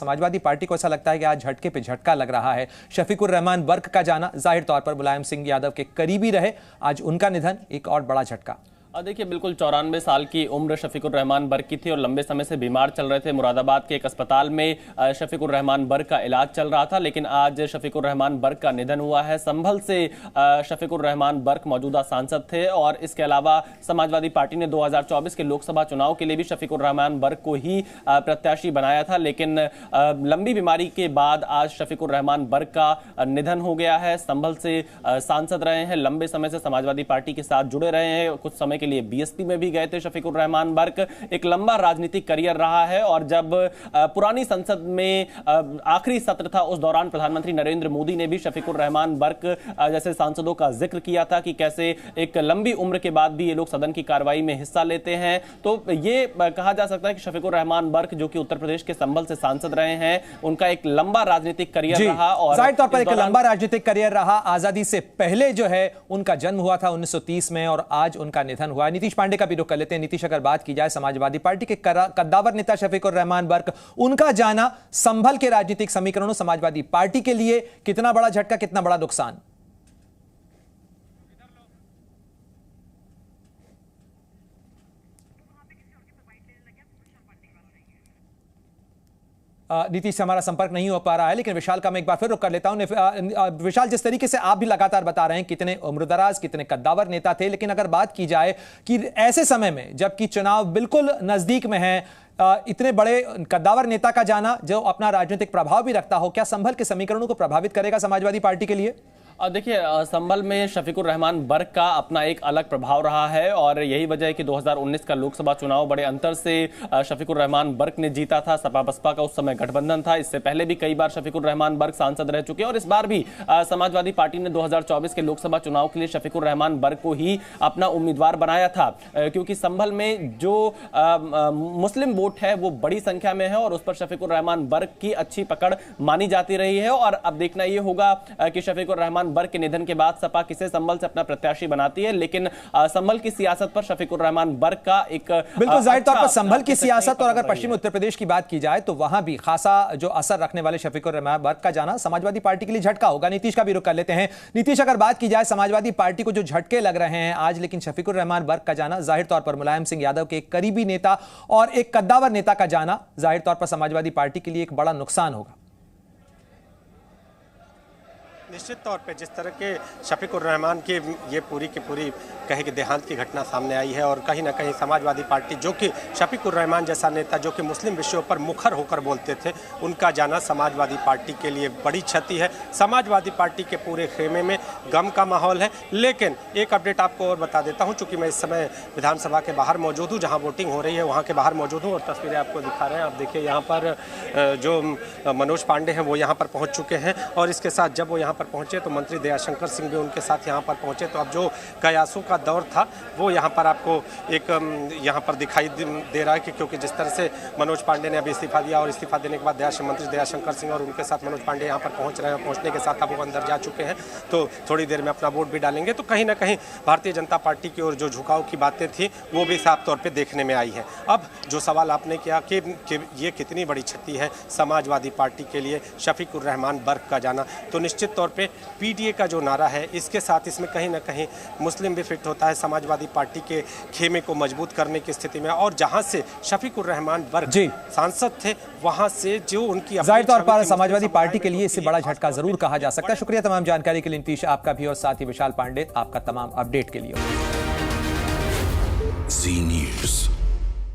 Samajwadi party को ऐसा लगता है कि आज झटके पे झटका लग रहा है। शफीकुर रहमान बर्क का जाना जाहिर तौर पर मुलायम सिंह यादव के करीबी रहे, आज उनका निधन एक और बड़ा झटका। देखिए, बिल्कुल 94 साल की उम्र शफीकुर रहमान बर्क की थी और लंबे समय से बीमार चल रहे थे। मुरादाबाद के एक अस्पताल में शफीकुर रहमान बर्क का इलाज चल रहा था, लेकिन आज शफीकुर रहमान बर्क का निधन हुआ है। संभल से शफीकुर रहमान बर्क मौजूदा सांसद थे और इसके अलावा समाजवादी पार्टी ने 2024 के लोकसभा चुनाव के लिए भी शफीकुर रहमान बर्क को ही प्रत्याशी बनाया था, लेकिन लंबी बीमारी के बाद आज शफीकुर रहमान बर्क का निधन हो गया है। संभल से सांसद रहे हैं, लंबे समय से समाजवादी पार्टी के साथ जुड़े रहे हैं, कुछ समय के लिए बीएसपी में भी गए थे शफीकुर रहमान बर्क। एक लंबा राजनीतिक करियर रहा है और जब पुरानी संसद में आखिरी सत्र था उस दौरान प्रधानमंत्री नरेंद्र मोदी ने भी शफीकुर रहमान बर्क जैसे सांसदों का जिक्र किया था कि कैसे एक लंबी उम्र के बाद भी ये लोग सदन की कार्रवाई में हिस्सा लेते हैं। तो ये कहा जा सकता है कि शफीकुर रहमान बर्क जो कि उत्तर प्रदेश के संभल से सांसद रहे हैं, उनका एक लंबा राजनीतिक करियर रहा और जाहिर तौर पर एक लंबा राजनीतिक करियर रहा। आजादी से पहले जो है उनका जन्म हुआ था 1930 में और आज उनका निधन हुआ। नीतीश पांडे का भी रुख कर लेते हैं। नीतीश, अगर बात की जाए समाजवादी पार्टी के कद्दावर नेता शफीकुर रहमान बर्क, उनका जाना संभल के राजनीतिक समीकरणों समाजवादी पार्टी के लिए कितना बड़ा झटका, कितना बड़ा नुकसान? नीतीश से हमारा संपर्क नहीं हो पा रहा है, लेकिन विशाल का मैं एक बार फिर रुक कर लेता हूं। विशाल, जिस तरीके से आप भी लगातार बता रहे हैं कितने उम्रदराज, कितने कद्दावर नेता थे, लेकिन अगर बात की जाए कि ऐसे समय में जबकि चुनाव बिल्कुल नजदीक में है, इतने बड़े कद्दावर नेता का जाना जो अपना राजनीतिक प्रभाव भी रखता हो, क्या संभल के समीकरणों को प्रभावित करेगा समाजवादी पार्टी के लिए? देखिए, संभल में शफीकुर रहमान बर्क का अपना एक अलग प्रभाव रहा है और यही वजह है कि 2019 का लोकसभा चुनाव बड़े अंतर से शफीकुर रहमान बर्क ने जीता था। सपा बसपा का उस समय गठबंधन था। इससे पहले भी कई बार शफीकुर रहमान बर्क सांसद रह चुके हैं और इस बार भी समाजवादी पार्टी ने 2024 के लोकसभा चुनाव के लिए शफीकुर रहमान बर्क को ही अपना उम्मीदवार बनाया था, क्योंकि संभल में जो मुस्लिम वोट है वो बड़ी संख्या में है और उस पर शफीकुर रहमान बर्क की अच्छी पकड़ मानी जाती रही है। और अब देखना यह होगा कि शफीकुर रहमान बर्क के निधन के बाद सपा किसे संभल से अपना प्रत्याशी बनाती है, लेकिन संभल की सियासत पर शफीकुर रहमान बर्क का एक बिल्कुल जाहिर तौर पर संभल की सियासत और अगर पश्चिमी उत्तर प्रदेश की बात की जाए तो वहां भी खासा जो असर रखने वाले शफीकुर रहमान बर्क का जाना समाजवादी पार्टी के लिए झटका होगा। नीतीश का भी रुख कर लेते हैं। नीतीश, अगर बात की जाए समाजवादी पार्टी को जो झटके लग रहे हैं आज, लेकिन शफीकुर रहमान बर्क का जाना जाहिर तौर पर मुलायम सिंह यादव के एक करीबी नेता और एक कद्दावर नेता का जाना जाहिर तौर पर समाजवादी पार्टी के लिए एक बड़ा नुकसान होगा। निश्चित तौर पे जिस तरह के शफीकुर रहमान की ये पूरी की पूरी कहे कि देहांत की घटना सामने आई है और कहीं ना कहीं समाजवादी पार्टी जो कि शफीकुर रहमान जैसा नेता जो कि मुस्लिम विषयों पर मुखर होकर बोलते थे, उनका जाना समाजवादी पार्टी के लिए बड़ी क्षति है। समाजवादी पार्टी के पूरे खेमे में गम का माहौल है। लेकिन एक अपडेट आपको और बता देता हूँ, चूँकि मैं इस समय विधानसभा के बाहर मौजूद हूँ, जहाँ वोटिंग हो रही है वहाँ के बाहर मौजूद हूँ और तस्वीरें आपको दिखा रहे हैं। आप देखिए यहाँ पर जो मनोज पांडे हैं वो यहाँ पर पहुँच चुके हैं और इसके साथ जब वो यहाँ पर पहुंचे तो मंत्री दयाशंकर सिंह भी उनके साथ यहाँ पर पहुंचे। तो अब जो कयासों का दौर था वो यहाँ पर आपको एक यहाँ पर दिखाई दे रहा है कि क्योंकि जिस तरह से मनोज पांडे ने अभी इस्तीफा दिया और इस्तीफा देने के बाद मंत्री दयाशंकर सिंह और उनके साथ मनोज पांडे यहाँ पर पहुँच रहे हैं। पहुँचने के साथ अब वो अंदर जा चुके हैं, तो थोड़ी देर में अपना वोट भी डालेंगे। तो कहीं ना कहीं भारतीय जनता पार्टी की ओर जो झुकाव की बातें थी वो भी साफ तौर पर देखने में आई है। अब जो सवाल आपने किया कि ये कितनी बड़ी क्षति है समाजवादी पार्टी के लिए शफीकुर रहमान बर्क का जाना, तो निश्चित तौर पर पीटीए का जो नारा है इसके साथ इसमें कहीं ना कहीं मुस्लिम भी फिट होता है समाजवादी पार्टी के खेमे को मजबूत करने की स्थिति में। और जहां से शफीकुर रहमान बर्क सांसद थे वहां से जो उनकी जाहिर तौर पर समाजवादी पार्टी के लिए इससे बड़ा झटका जरूर कहा जा सकता है। शुक्रिया तमाम जानकारी के लिए नीतीश, आपका भी, और साथ ही विशाल पांडे आपका तमाम अपडेट के लिए। जी न्यूज़।